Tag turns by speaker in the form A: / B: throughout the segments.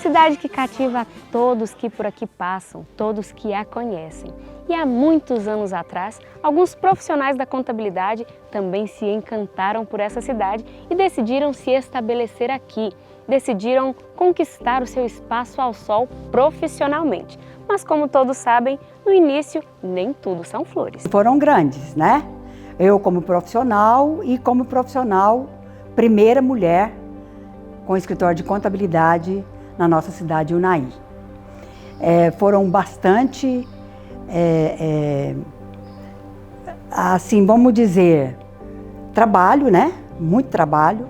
A: Cidade que cativa a todos que por aqui passam, todos que a conhecem. E há muitos anos atrás, alguns profissionais da contabilidade também se encantaram por essa cidade e decidiram se estabelecer aqui. Decidiram conquistar o seu espaço ao sol profissionalmente. Mas como todos sabem, no início nem tudo são flores.
B: Foram grandes, né? Eu como profissional e como profissional, primeira mulher com escritório de contabilidade na nossa cidade, Unai. Foram bastante, assim, vamos dizer, trabalho, né? Muito trabalho.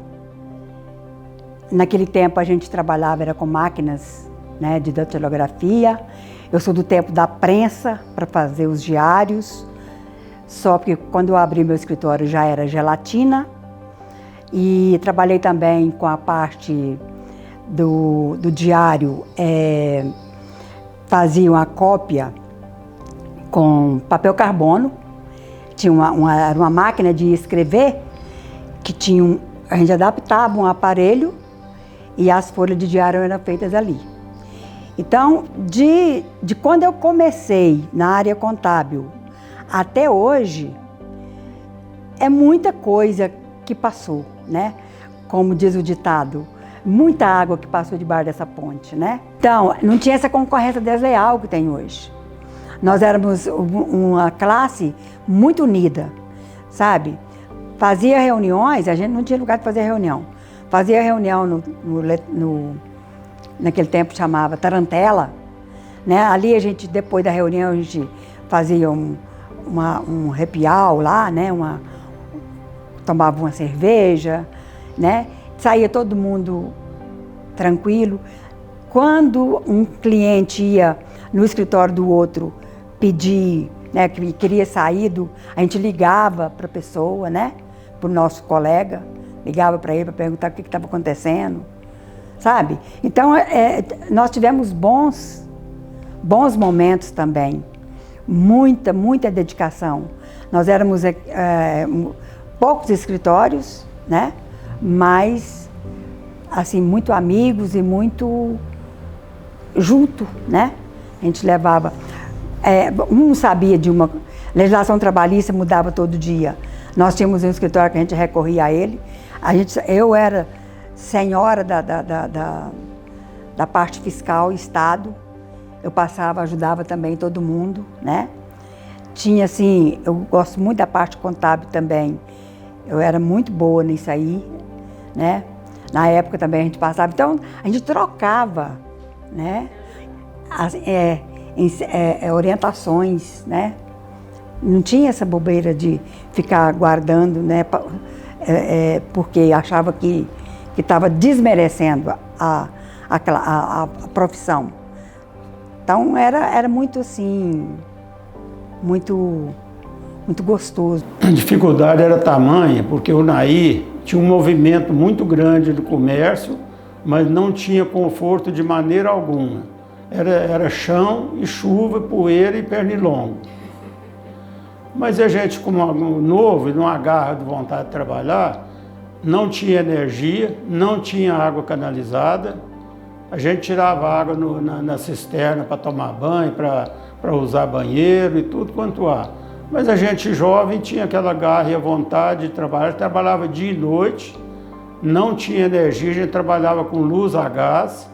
B: Naquele tempo a gente trabalhava era com máquinas, né, de datilografia. Eu sou do tempo da prensa para fazer os diários, só porque quando eu abri meu escritório já era gelatina. E trabalhei também com a parte do diário, fazia uma cópia com papel carbono. Tinha era uma máquina de escrever que tinha a gente adaptava um aparelho e as folhas de diário eram feitas ali. Então, de quando eu comecei na área contábil até hoje, é muita coisa que passou, né? Como diz o ditado, muita água que passou debaixo dessa ponte, né? Então, não tinha essa concorrência desleal que tem hoje. Nós éramos uma classe muito unida, sabe? Fazia reuniões, a gente não tinha lugar de fazer reunião. Fazia reunião naquele tempo chamava Tarantela, né? Ali a gente, depois da reunião, a gente fazia um happy hour lá, né? Tomava uma cerveja, né? Saía todo mundo tranquilo. Quando um cliente ia no escritório do outro pedir, né, que queria sair, a gente ligava para a pessoa, né? Para o nosso colega, ligava para ele para perguntar o que estava acontecendo, sabe? Então, nós tivemos bons momentos também, muita dedicação. Nós éramos poucos escritórios, né? Mas, assim, muito amigos e muito junto, né? A gente levava... um sabia de uma legislação trabalhista, mudava todo dia. Nós tínhamos um escritório que a gente recorria a ele. Eu era senhora da parte fiscal, Estado. Eu passava, ajudava também todo mundo, né? Tinha, assim, eu gosto muito da parte contábil também. Eu era muito boa nisso aí, né? Na época também a gente passava. Então, a gente trocava, né? Orientações, né? Não tinha essa bobeira de ficar guardando, né? Porque achava que estava desmerecendo a profissão. Então, era muito assim, muito gostoso.
C: A dificuldade era tamanha, porque o Unai tinha um movimento muito grande do comércio, mas não tinha conforto de maneira alguma. Era chão e chuva, poeira e pernilongo. Mas a gente, como novo e numa garra de vontade de trabalhar, não tinha energia, não tinha água canalizada. A gente tirava água na cisterna para tomar banho, para usar banheiro e tudo quanto há. Mas a gente jovem tinha aquela garra e a vontade de trabalhar, trabalhava dia e noite, não tinha energia, a gente trabalhava com luz a gás,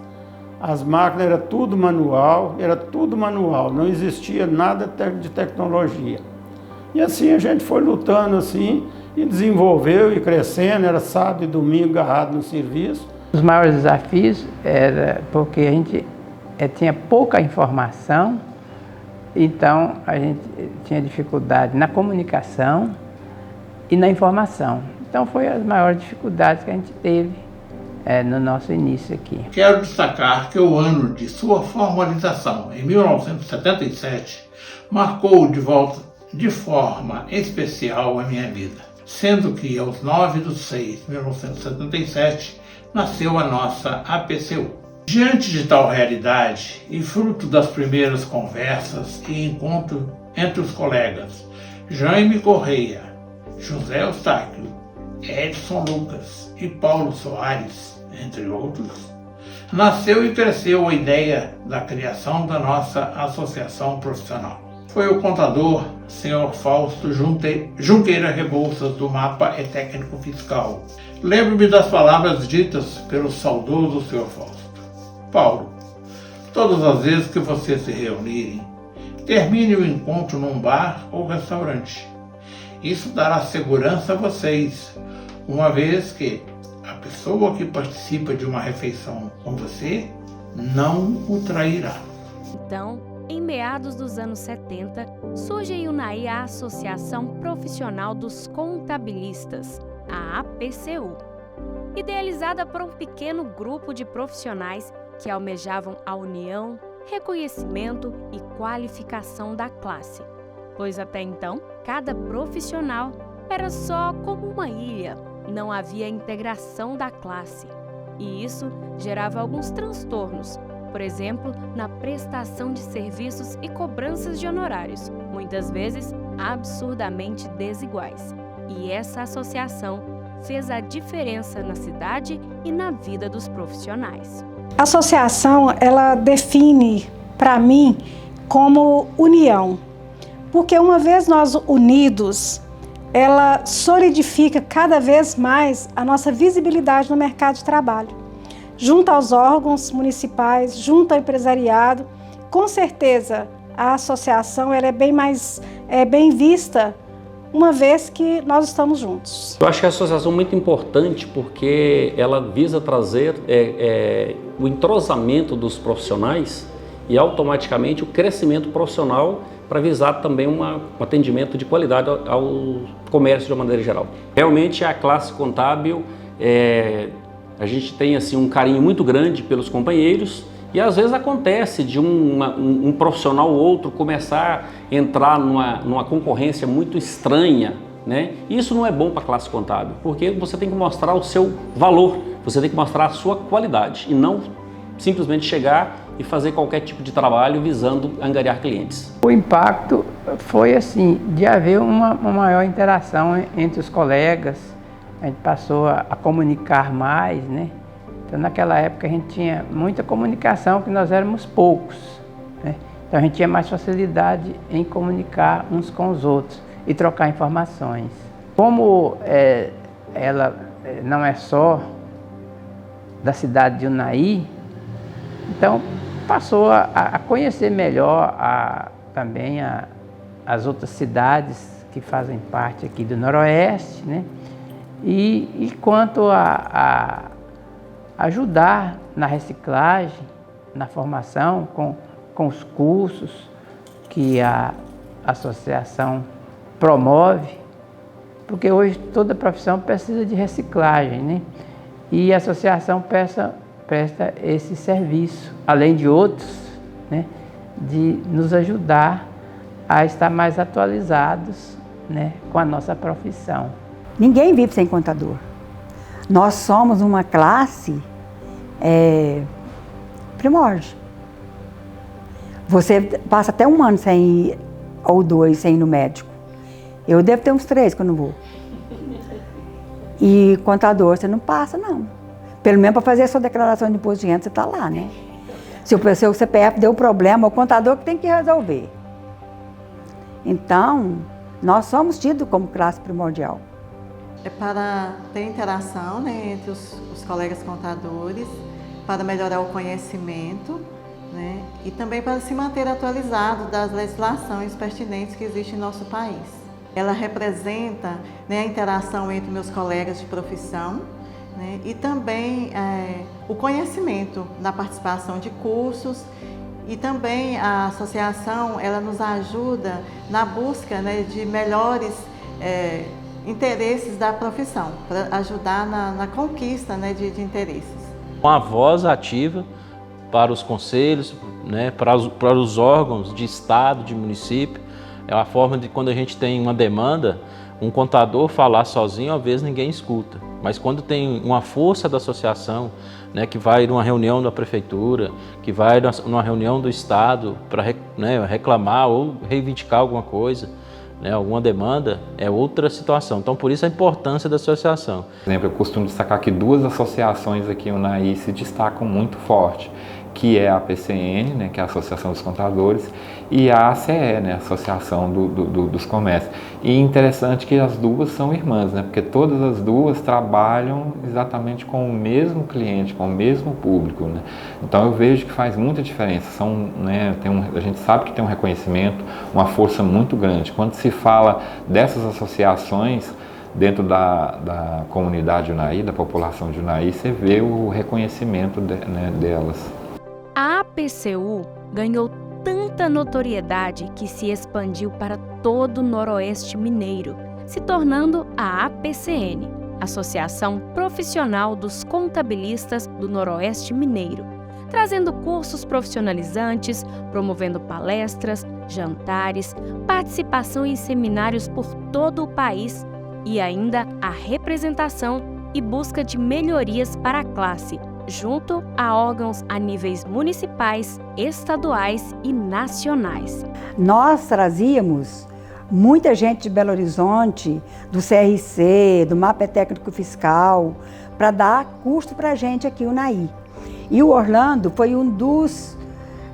C: as máquinas era tudo manual, não existia nada de tecnologia. E assim a gente foi lutando assim, e desenvolveu e crescendo, era sábado e domingo agarrado no serviço.
D: Os maiores desafios era porque a gente tinha pouca informação, então a gente tinha dificuldade na comunicação e na informação. Então foi as maiores dificuldades que a gente teve no nosso início aqui.
E: Quero destacar que o ano de sua formalização, em 1977, marcou de forma especial a minha vida, sendo que aos 9/6/1977 nasceu a nossa APCU. Diante de tal realidade e fruto das primeiras conversas e encontro entre os colegas Jaime Correia, José Eustáquio, Edson Lucas e Paulo Soares, entre outros, nasceu e cresceu a ideia da criação da nossa associação profissional. Foi o contador, senhor Fausto Junqueira Rebouças, do Mapa e Técnico Fiscal. Lembro-me das palavras ditas pelo saudoso senhor Fausto. Paulo, todas as vezes que vocês se reunirem, termine o encontro num bar ou restaurante. Isso dará segurança a vocês, uma vez que a pessoa que participa de uma refeição com você não o trairá.
A: Então, em meados dos anos 70, surge em Unai a Associação Profissional dos Contabilistas, a APCU, idealizada por um pequeno grupo de profissionais que almejavam a união, reconhecimento e qualificação da classe, pois até então, cada profissional era só como uma ilha, não havia integração da classe, e isso gerava alguns transtornos, por exemplo, na prestação de serviços e cobranças de honorários, muitas vezes absurdamente desiguais. E essa associação fez a diferença na cidade e na vida dos profissionais.
F: A associação, ela define para mim como união, porque uma vez nós unidos, ela solidifica cada vez mais a nossa visibilidade no mercado de trabalho. Junto aos órgãos municipais, junto ao empresariado, com certeza a associação ela é bem vista, uma vez que nós estamos juntos.
G: Eu acho que a associação é muito importante porque ela visa trazer o entrosamento dos profissionais e automaticamente o crescimento profissional para visar também um atendimento de qualidade ao comércio de uma maneira geral. Realmente a classe contábil, a gente tem assim, um carinho muito grande pelos companheiros e às vezes acontece de um profissional ou outro começar a entrar numa concorrência muito estranha, né? Isso não é bom para a classe contábil, porque você tem que mostrar o seu valor, você tem que mostrar a sua qualidade e não simplesmente chegar e fazer qualquer tipo de trabalho visando angariar clientes.
D: O impacto foi assim, de haver uma maior interação entre os colegas, a gente passou a comunicar mais, né? Então naquela época a gente tinha muita comunicação, que nós éramos poucos, né? Então a gente tinha mais facilidade em comunicar uns com os outros e trocar informações. Como ela não é só da cidade de Unai, então passou a conhecer melhor também as outras cidades que fazem parte aqui do Noroeste, né? E quanto a ajudar na reciclagem, na formação, com os cursos que a associação promove, porque hoje toda profissão precisa de reciclagem, né? E a associação presta esse serviço, além de outros, né? De nos ajudar a estar mais atualizados, né? Com a nossa profissão.
B: Ninguém vive sem contador. Nós somos uma classe primórdia. Você passa até um ano ou 2 sem ir no médico. Eu devo ter uns 3 quando vou. E contador você não passa, não. Pelo menos para fazer a sua declaração de imposto de renda, você está lá, né? Se o seu CPF deu problema, é o contador que tem que resolver. Então, nós somos tidos como classe primordial.
H: É para ter interação, né, entre os colegas contadores, para melhorar o conhecimento, né, e também para se manter atualizado das legislações pertinentes que existem em nosso país. Ela representa, né, a interação entre meus colegas de profissão, né, e também o conhecimento na participação de cursos, e também a associação ela nos ajuda na busca, né, de melhores interesses da profissão, para ajudar na conquista, né, de interesses.
I: Uma voz ativa para os conselhos, né, para os órgãos de estado, de município. É uma forma de, quando a gente tem uma demanda, um contador falar sozinho, às vezes ninguém escuta. Mas quando tem uma força da associação, né, que vai numa reunião da prefeitura, que vai numa reunião do estado para, né, reclamar ou reivindicar alguma coisa, né, alguma demanda, é outra situação. Então, por isso a importância da associação.
J: Por exemplo, eu costumo destacar que duas associações aqui no Unaí se destacam muito forte, que é a APCN, né, que é a Associação dos Contadores, e a ACE, né, a Associação dos Comércios. E interessante que as duas são irmãs, né, porque todas as duas trabalham exatamente com o mesmo cliente, com o mesmo público, né. Então eu vejo que faz muita diferença. São, né, a gente sabe que tem um reconhecimento, uma força muito grande. Quando se fala dessas associações, dentro da comunidade Unaí, da população de Unaí, você vê o reconhecimento delas.
K: A APCU ganhou tanta notoriedade que se expandiu para todo o Noroeste Mineiro, se tornando a APCN, Associação Profissional dos Contabilistas do Noroeste Mineiro, trazendo cursos profissionalizantes, promovendo palestras, jantares, participação em seminários por todo o país e ainda a representação e busca de melhorias para a classe, junto a órgãos a níveis municipais, estaduais e nacionais.
B: Nós trazíamos muita gente de Belo Horizonte, do CRC, do Mapa Técnico Fiscal, para dar curso para a gente aqui, o Unaí. E o Orlando foi um dos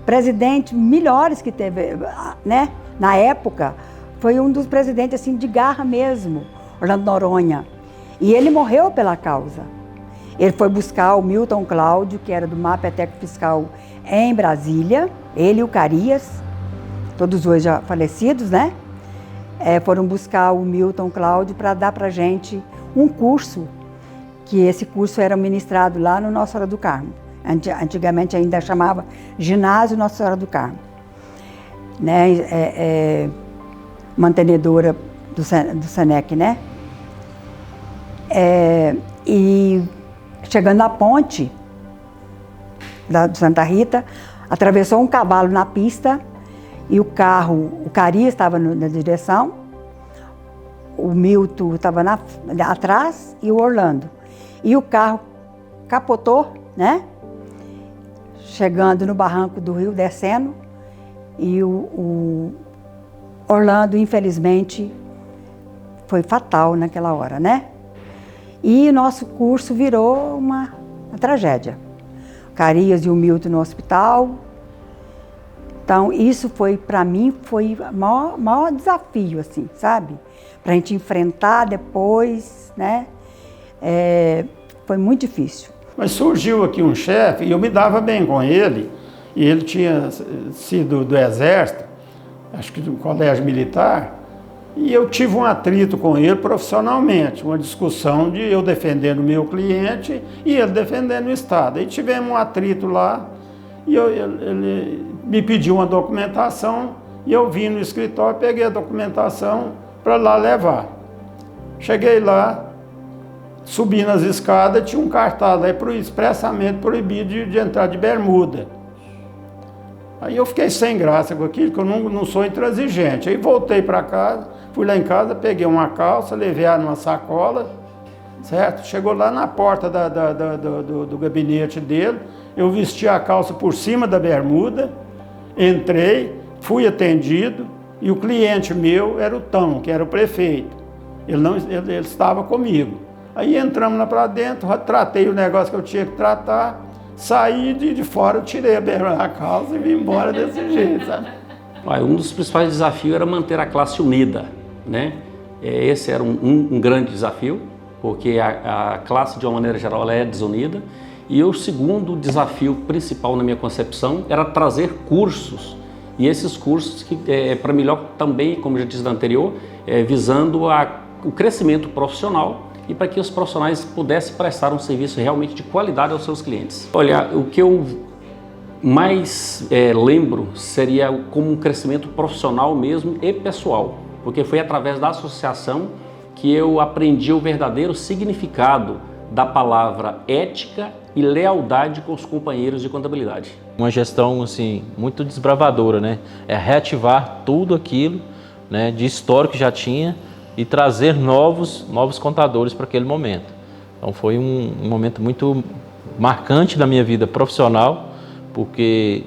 B: presidentes melhores que teve, né? Na época, foi um dos presidentes assim, de garra mesmo, Orlando Noronha. E ele morreu pela causa. Ele foi buscar o Milton Cláudio, que era do Mapa Técnico Fiscal em Brasília, ele e o Carias, todos dois já falecidos, né? Foram buscar o Milton Cláudio para dar para a gente um curso, que esse curso era ministrado lá no Nossa Senhora do Carmo. Antigamente ainda chamava Ginásio Nossa Senhora do Carmo. Né? Mantenedora do SENEC, né? E chegando na ponte de Santa Rita, atravessou um cavalo na pista e o Carias estava na direção, o Milton estava atrás e o Orlando. E o carro capotou, né? Chegando no barranco do rio, descendo, e o Orlando, infelizmente, foi fatal naquela hora, né? E o nosso curso virou uma tragédia. O Carias e o Milton no hospital. Então, isso foi, para mim, foi o maior desafio, assim, sabe? Para a gente enfrentar depois, né? Foi muito difícil.
C: Mas surgiu aqui um chefe, e eu me dava bem com ele, e ele tinha sido do Exército, acho que do Colégio Militar, e eu tive um atrito com ele profissionalmente, uma discussão de eu defendendo o meu cliente e ele defendendo o Estado. Aí tivemos um atrito lá, e ele me pediu uma documentação, e eu vim no escritório, peguei a documentação para lá levar. Cheguei lá, subi nas escadas, tinha um cartaz lá, expressamente proibido de entrar de bermuda. Aí eu fiquei sem graça com aquilo, porque eu não sou intransigente. Aí voltei para casa, fui lá em casa, peguei uma calça, levei ela numa sacola, certo? Chegou lá na porta do gabinete dele, eu vesti a calça por cima da bermuda, entrei, fui atendido, e o cliente meu era o Tão, que era o prefeito. Ele estava comigo. Aí entramos lá para dentro, tratei o negócio que eu tinha que tratar, saí de fora, tirei a calça e vim embora desse jeito, sabe?
G: Um dos principais desafios era manter a classe unida, né? Esse era um grande desafio, porque a classe, de uma maneira geral, ela é desunida. E o segundo desafio principal na minha concepção era trazer cursos, e esses cursos que, para melhor também, como já disse no anterior, visando o crescimento profissional e para que os profissionais pudessem prestar um serviço realmente de qualidade aos seus clientes. Olha, o que eu mais lembro seria como um crescimento profissional mesmo e pessoal, porque foi através da associação que eu aprendi o verdadeiro significado da palavra ética e lealdade com os companheiros de contabilidade.
I: Uma gestão assim muito desbravadora, né? Reativar tudo aquilo, né, de histórico que já tinha e trazer novos contadores para aquele momento. Então foi um momento muito marcante da minha vida profissional, porque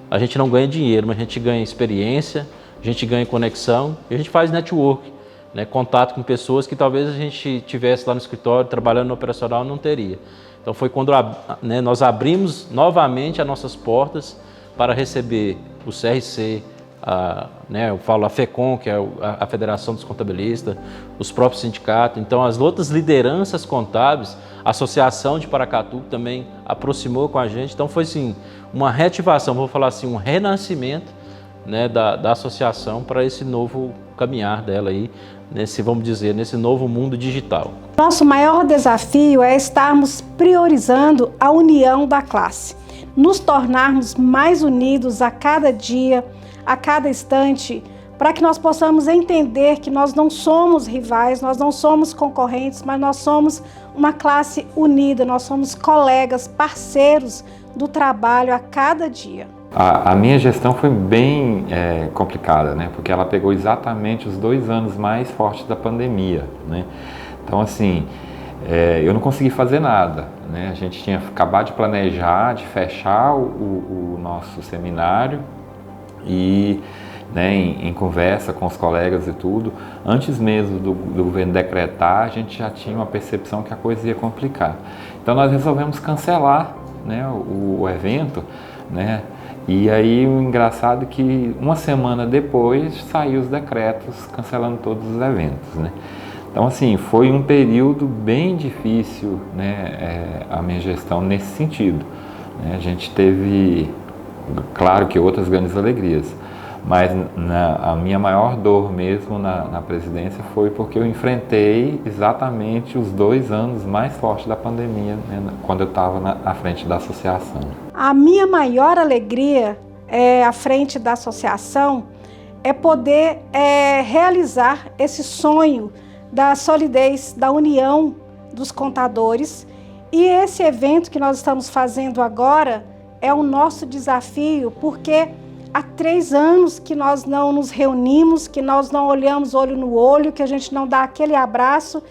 I: a gente não ganha dinheiro, mas a gente ganha experiência, a gente ganha conexão e a gente faz network, né, contato com pessoas que talvez a gente tivesse lá no escritório, trabalhando no operacional, não teria. Então foi quando nós abrimos novamente as nossas portas para receber o CRC, eu falo a FECOM, que é a Federação dos Contabilistas, os próprios sindicatos. Então as outras lideranças contábeis, a Associação de Paracatu também aproximou com a gente. Então foi assim, uma reativação, vou falar assim, um renascimento, né, da associação para esse novo caminhar dela aí, vamos dizer, nesse novo mundo digital.
F: Nosso maior desafio é estarmos priorizando a união da classe, nos tornarmos mais unidos a cada dia, a cada instante, para que nós possamos entender que nós não somos rivais, nós não somos concorrentes, mas nós somos uma classe unida, nós somos colegas, parceiros do trabalho a cada dia.
J: A minha gestão foi bem complicada, né? Porque ela pegou exatamente os 2 anos mais fortes da pandemia, né? Então, assim, eu não consegui fazer nada, né? A gente tinha acabado de planejar, de fechar o nosso seminário e, né, em conversa com os colegas e tudo, antes mesmo do governo decretar, a gente já tinha uma percepção que a coisa ia complicar. Então, nós resolvemos cancelar, né, o evento, né? E aí o engraçado é que uma semana depois saiu os decretos cancelando todos os eventos, né? Então, assim, foi um período bem difícil, né, a minha gestão nesse sentido, né? A gente teve, claro que outras grandes alegrias, mas a minha maior dor mesmo na presidência foi porque eu enfrentei exatamente os 2 anos mais fortes da pandemia, né, quando eu estava à frente da associação.
F: A minha maior alegria à frente da associação é poder realizar esse sonho da solidez, da união dos contadores. E esse evento que nós estamos fazendo agora é o nosso desafio, porque há 3 anos que nós não nos reunimos, que nós não olhamos olho no olho, que a gente não dá aquele abraço.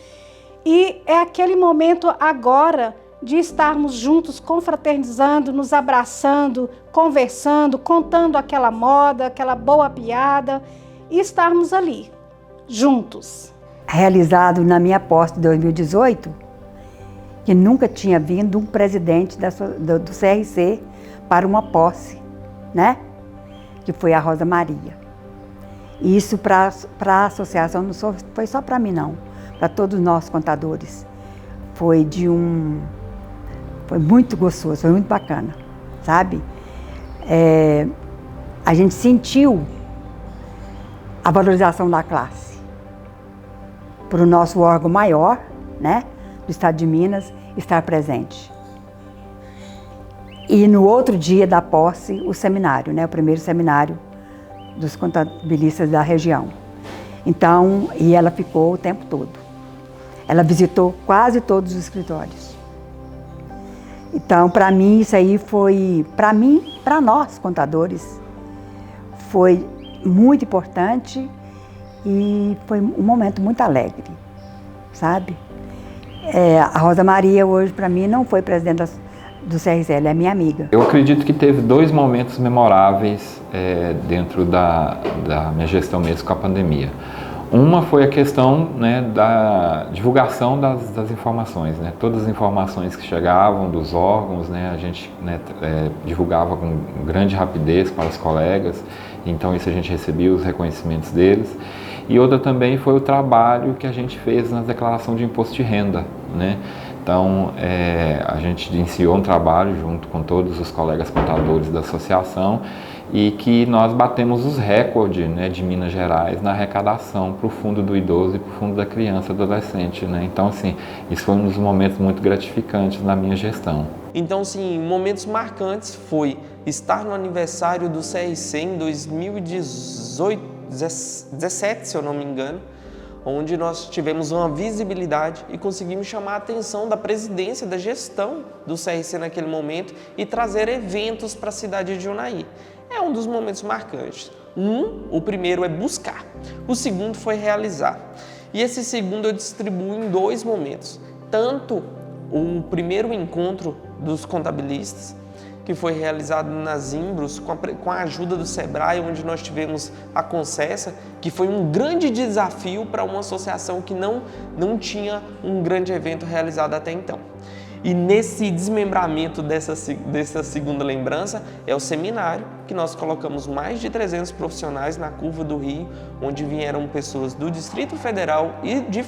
F: E é aquele momento agora de estarmos juntos, confraternizando, nos abraçando, conversando, contando aquela moda, aquela boa piada e estarmos ali, juntos.
B: Realizado na minha posse de 2018, que nunca tinha vindo um presidente do CRC para uma posse, né? Que foi a Rosa Maria. E isso para a associação não foi só para mim, não, para todos nós contadores. Foi muito gostoso, foi muito bacana, sabe? A gente sentiu a valorização da classe para o nosso órgão maior, né, do Estado de Minas, estar presente. E no outro dia da posse, o seminário, né, o primeiro seminário dos contabilistas da região. Então, e ela ficou o tempo todo. Ela visitou quase todos os escritórios. Então, para mim, isso aí foi, para nós, contadores, foi muito importante e foi um momento muito alegre, sabe? A Rosa Maria, hoje, para mim, não foi presidente do CRC, ela é minha amiga.
J: Eu acredito que teve 2 momentos memoráveis dentro da minha gestão mesmo com a pandemia. Uma foi a questão, né, da divulgação das informações, né? Todas as informações que chegavam dos órgãos, né, a gente, né, divulgava com grande rapidez para os colegas, então isso a gente recebia os reconhecimentos deles. E outra também foi o trabalho que a gente fez na declaração de imposto de renda, né? Então, a gente iniciou um trabalho junto com todos os colegas contadores da associação e que nós batemos os recordes, né, de Minas Gerais na arrecadação para o Fundo do Idoso e para o Fundo da Criança e Adolescente, né? Então, assim, isso foi um dos momentos muito gratificantes na minha gestão.
L: Então, sim, momentos marcantes foi estar no aniversário do CRC em 2017, se eu não me engano, onde nós tivemos uma visibilidade e conseguimos chamar a atenção da presidência, da gestão do CRC naquele momento e trazer eventos para a cidade de Unai. É um dos momentos marcantes. O primeiro é buscar, o segundo foi realizar. E esse segundo eu distribuo em 2 momentos. Tanto o primeiro encontro dos contabilistas, que foi realizado nas Imbros com a ajuda do Sebrae, onde nós tivemos a Concessa, que foi um grande desafio para uma associação que não tinha um grande evento realizado até então. E nesse desmembramento dessa segunda lembrança é o seminário, que nós colocamos mais de 300 profissionais na Curva do Rio, onde vieram pessoas do Distrito Federal e de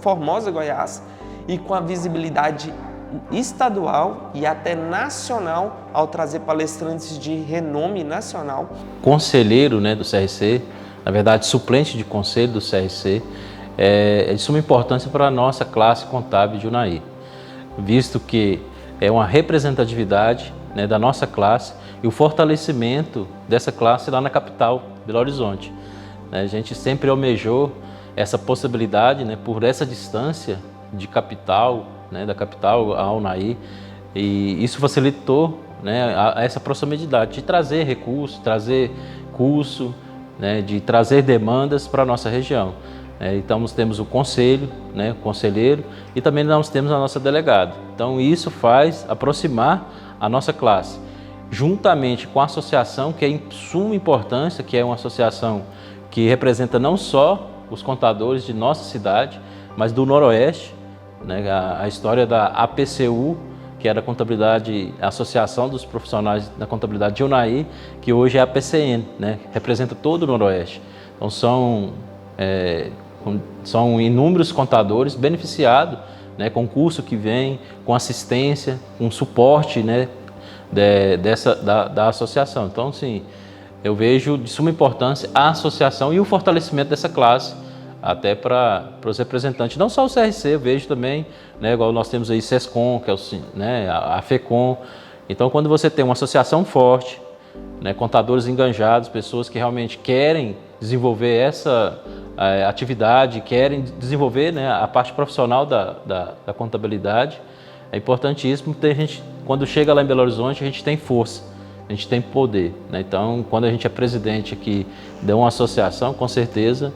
L: Formosa, Goiás, e com a visibilidade estadual e até nacional, ao trazer palestrantes de renome nacional.
I: Conselheiro, né, do CRC, na verdade suplente de conselho do CRC, é de suma importância para a nossa classe contábil de Unai, visto que é uma representatividade, né, da nossa classe e o fortalecimento dessa classe lá na capital, Belo Horizonte. A gente sempre almejou essa possibilidade, né, por essa distância de capital, né, da capital a Unai, e isso facilitou, né, essa proximidade de trazer recursos, trazer curso, né, de trazer demandas para a nossa região. Então nós temos o conselho, né, o conselheiro, e também nós temos a nossa delegada. Então isso faz aproximar a nossa classe, juntamente com a associação, que é de suma importância, que é uma associação que representa não só os contadores de nossa cidade, mas do Noroeste, né, a história da APCU, que era a contabilidade, a Associação dos Profissionais da Contabilidade de Unai, que hoje é a APCN, né, representa todo o Noroeste. Então são inúmeros contadores beneficiados, né, com curso que vem, com assistência, com suporte, né, da associação. Então, sim, eu vejo de suma importância a associação e o fortalecimento dessa classe, até para os representantes, não só o CRC, eu vejo também, né, igual nós temos aí SESCOM, que é né, a FECOM. Então, quando você tem uma associação forte, né, contadores engajados, pessoas que realmente querem desenvolver essa atividade, querem desenvolver, né, a parte profissional da contabilidade, é importantíssimo ter gente, quando chega lá em Belo Horizonte, a gente tem força, a gente tem poder, né? Então, quando a gente é presidente aqui de uma associação, com certeza,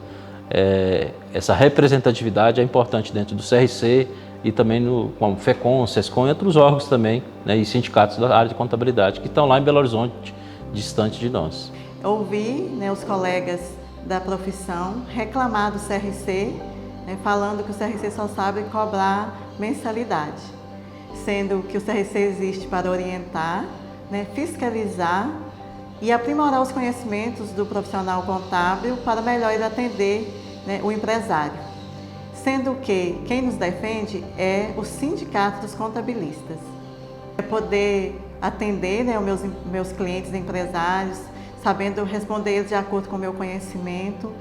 I: essa representatividade é importante dentro do CRC e também com o FECOM, SESCOM e outros órgãos também, né, e sindicatos da área de contabilidade que estão lá em Belo Horizonte, distante de nós.
H: Ouvi, né, os colegas da profissão reclamar do CRC, né, falando que o CRC só sabe cobrar mensalidade, sendo que o CRC existe para orientar, né, fiscalizar e aprimorar os conhecimentos do profissional contábil para melhor ele atender, né, o empresário. Sendo que quem nos defende é o Sindicato dos Contabilistas. É poder atender, né, os meus clientes empresários, sabendo responder eles de acordo com o meu conhecimento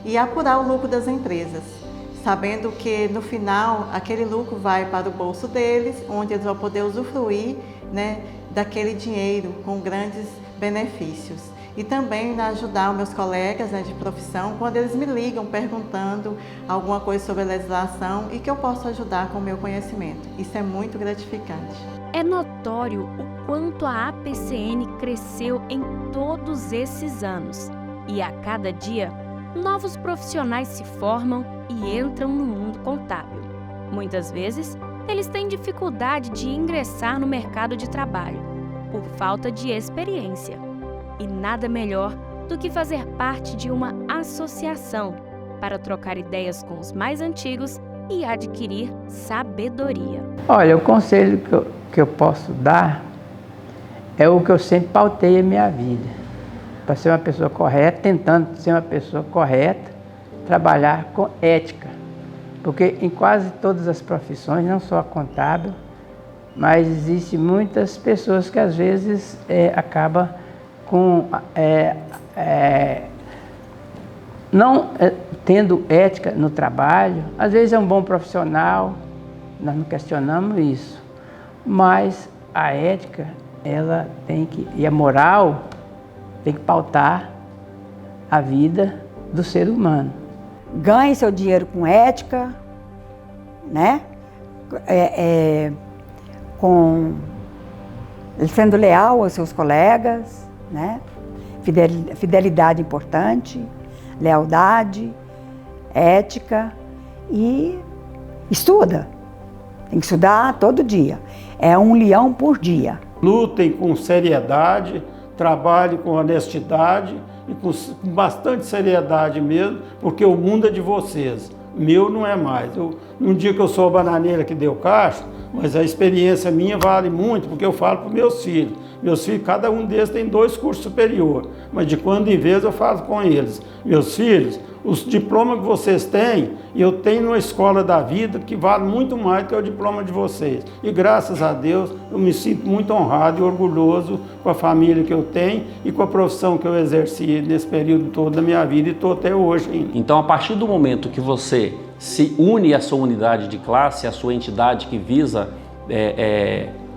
H: e apurar o lucro das empresas, sabendo que no final aquele lucro vai para o bolso deles, onde eles vão poder usufruir, né, daquele dinheiro com grandes benefícios. E também ajudar os meus colegas, né, de profissão quando eles me ligam perguntando alguma coisa sobre a legislação e que eu posso ajudar com o meu conhecimento. Isso é muito gratificante.
K: É notório o quanto a APCN cresceu em todos esses anos e a cada dia novos profissionais se formam e entram no mundo contábil. Muitas vezes eles têm dificuldade de ingressar no mercado de trabalho por falta de experiência. E nada melhor do que fazer parte de uma associação para trocar ideias com os mais antigos e adquirir sabedoria.
D: Olha, o conselho que eu posso dar é o que eu sempre pautei a minha vida. Para ser uma pessoa correta, tentando ser uma pessoa correta, trabalhar com ética. Porque em quase todas as profissões, não só a contábil, mas existem muitas pessoas que às vezes acabam não tendo ética no trabalho. Às vezes é um bom profissional, nós não questionamos isso, mas a ética, ela tem que, e a moral tem que pautar a vida do ser humano.
B: Ganhe seu dinheiro com ética, né? Sendo leal aos seus colegas, né? Fidelidade importante, lealdade, ética e estuda. Tem que estudar todo dia. É um leão por dia.
C: Lutem com seriedade, trabalhem com honestidade e com bastante seriedade mesmo, porque o mundo é de vocês. Meu não é mais. Num dia que eu sou a bananeira que deu caixa, mas a experiência minha vale muito, porque eu falo para os meus filhos. Meus filhos, cada um deles tem 2 cursos superiores, mas de quando em vez eu falo com eles. Meus filhos, os diplomas que vocês têm, eu tenho numa escola da vida que vale muito mais do que o diploma de vocês. E graças a Deus, eu me sinto muito honrado e orgulhoso com a família que eu tenho e com a profissão que eu exerci nesse período todo da minha vida e estou até hoje ainda.
G: Então, a partir do momento que você se une à sua unidade de classe, à sua entidade que visa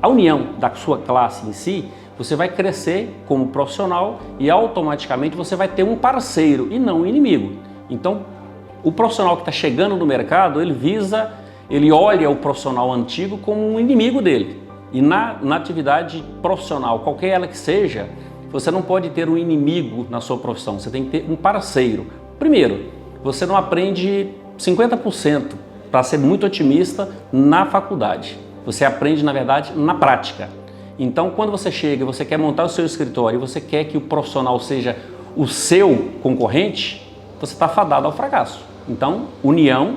G: a união da sua classe em si, você vai crescer como profissional e automaticamente você vai ter um parceiro e não um inimigo. Então, o profissional que está chegando no mercado, ele olha o profissional antigo como um inimigo dele. E na atividade profissional, qualquer ela que seja, você não pode ter um inimigo na sua profissão, você tem que ter um parceiro. Primeiro, você não aprende 50%, para ser muito otimista, na faculdade. Você aprende, na verdade, na prática. Então, quando você chega e você quer montar o seu escritório e você quer que o profissional seja o seu concorrente, você está fadado ao fracasso. Então, união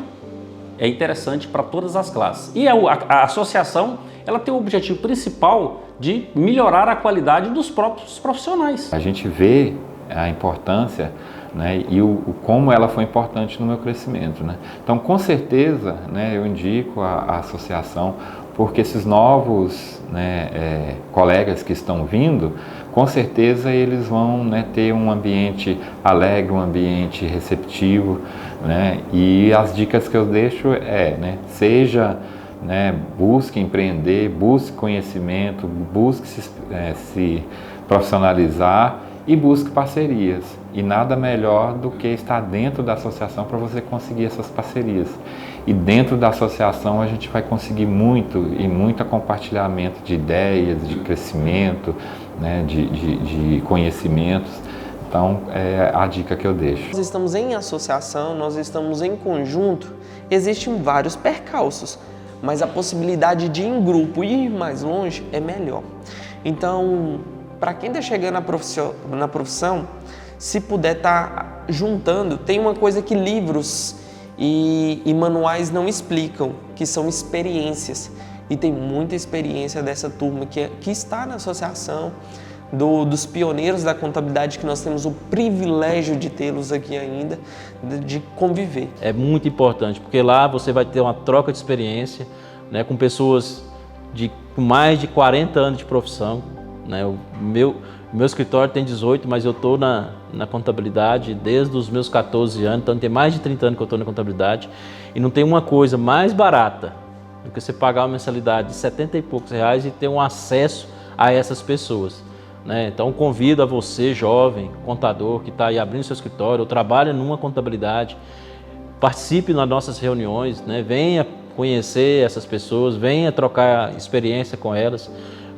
G: é interessante para todas as classes. E a associação, ela tem o objetivo principal de melhorar a qualidade dos próprios profissionais.
J: A gente vê a importância, né, e como ela foi importante no meu crescimento, né? Então, com certeza, né, eu indico a associação, porque esses novos, né, colegas que estão vindo, com certeza eles vão, né, ter um ambiente alegre, um ambiente receptivo, né? E as dicas que eu deixo né, seja, né, busque empreender, busque conhecimento, busque se profissionalizar e busque parcerias. E nada melhor do que estar dentro da associação para você conseguir essas parcerias. E dentro da associação a gente vai conseguir muito compartilhamento de ideias, de crescimento, né, de conhecimentos. Então, é a dica que eu deixo.
L: Nós estamos em associação, nós estamos em conjunto, existem vários percalços, mas a possibilidade de ir em grupo e ir mais longe é melhor. Então, para quem está chegando na profissão, se puder estar juntando, tem uma coisa que livros e manuais não explicam, que são experiências. E tem muita experiência dessa turma que está na associação, dos pioneiros da contabilidade, que nós temos o privilégio de tê-los aqui ainda, de conviver.
I: É muito importante, porque lá você vai ter uma troca de experiência, né, com pessoas com mais de 40 anos de profissão. Né? O meu escritório tem 18, mas eu estou na contabilidade desde os meus 14 anos, então tem mais de 30 anos que eu estou na contabilidade, e não tem uma coisa mais barata do que você pagar uma mensalidade de 70 e poucos reais e ter um acesso a essas pessoas. Né? Então convido a você, jovem, contador, que está aí abrindo seu escritório ou trabalha numa contabilidade, participe nas nossas reuniões, né? Venha conhecer essas pessoas, venha trocar experiência com elas.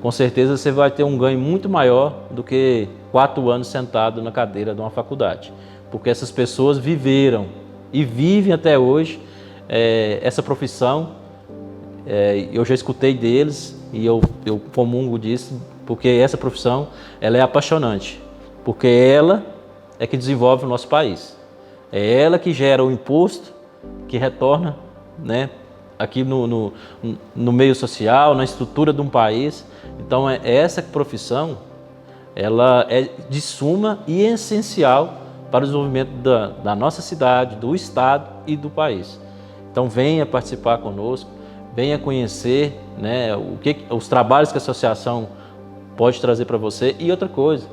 I: Com certeza você vai ter um ganho muito maior do que 4 anos sentado na cadeira de uma faculdade. Porque essas pessoas viveram e vivem até hoje essa profissão. Eu já escutei deles e eu comungo disso, porque essa profissão ela é apaixonante. Porque ela é que desenvolve o nosso país. É ela que gera o imposto que retorna, né, aqui no meio social, na estrutura de um país. Então, essa profissão, ela é de suma e essencial para o desenvolvimento da nossa cidade, do estado e do país. Então, venha participar conosco, venha conhecer, né, os trabalhos que a associação pode trazer para você. E outra coisa,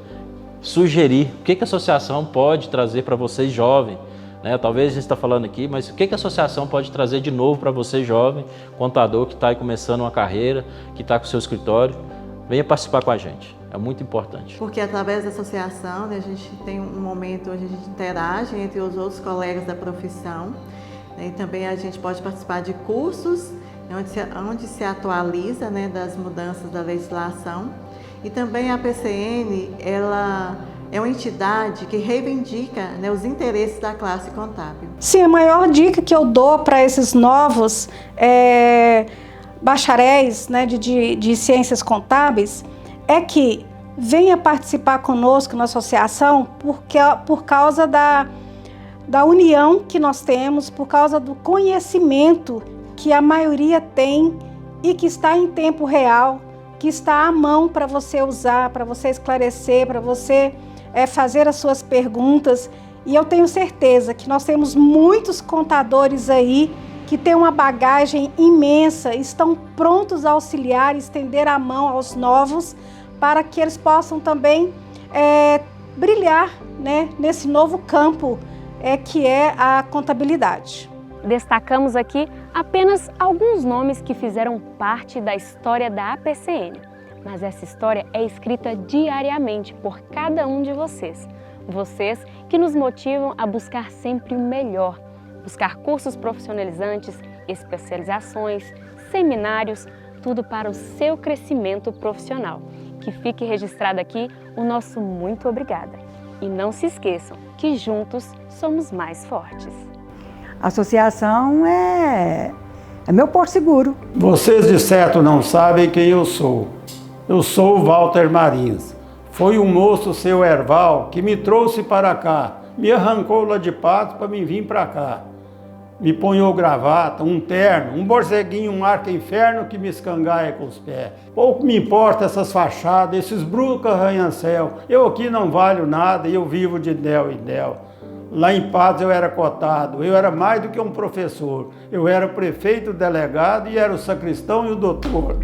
I: sugerir o que a associação pode trazer para você jovem. Né? Talvez a gente está falando aqui, mas o que a associação pode trazer de novo para você jovem, contador que está aí começando uma carreira, que está com o seu escritório. Venha participar com a gente, é muito importante.
H: Porque através da associação, né, a gente tem um momento onde a gente interage entre os outros colegas da profissão, né, e também a gente pode participar de cursos onde se atualiza, né, das mudanças da legislação. E também a PCN, ela é uma entidade que reivindica, né, os interesses da classe contábil.
F: Sim, a maior dica que eu dou para esses novos bacharéis, né, de ciências contábeis é que venha participar conosco na associação por causa da união que nós temos, por causa do conhecimento que a maioria tem e que está em tempo real, que está à mão para você usar, para você esclarecer, para você fazer as suas perguntas. E eu tenho certeza que nós temos muitos contadores aí que têm uma bagagem imensa, estão prontos a auxiliar, estender a mão aos novos, para que eles possam também brilhar, né, nesse novo campo que é a contabilidade.
A: Destacamos aqui apenas alguns nomes que fizeram parte da história da APCN, mas essa história é escrita diariamente por cada um de vocês. Vocês que nos motivam a buscar sempre o melhor, buscar cursos profissionalizantes, especializações, seminários, tudo para o seu crescimento profissional. Que fique registrado aqui o nosso muito obrigada. E não se esqueçam que juntos somos mais fortes.
B: A associação é meu porto seguro.
C: Vocês de certo não sabem quem eu sou. Eu sou o Walter Marins. Foi o moço seu Erval que me trouxe para cá, me arrancou lá de Patos para me vir para cá. Me ponhou gravata, um terno, um borceguinho, um arca-inferno que me escangaia com os pés. Pouco me importa essas fachadas, esses brucos arranha-céu. Eu aqui não valho nada e eu vivo de del em del. Lá em Patos eu era cotado, eu era mais do que um professor. Eu era prefeito, delegado e era o sacristão e o doutor.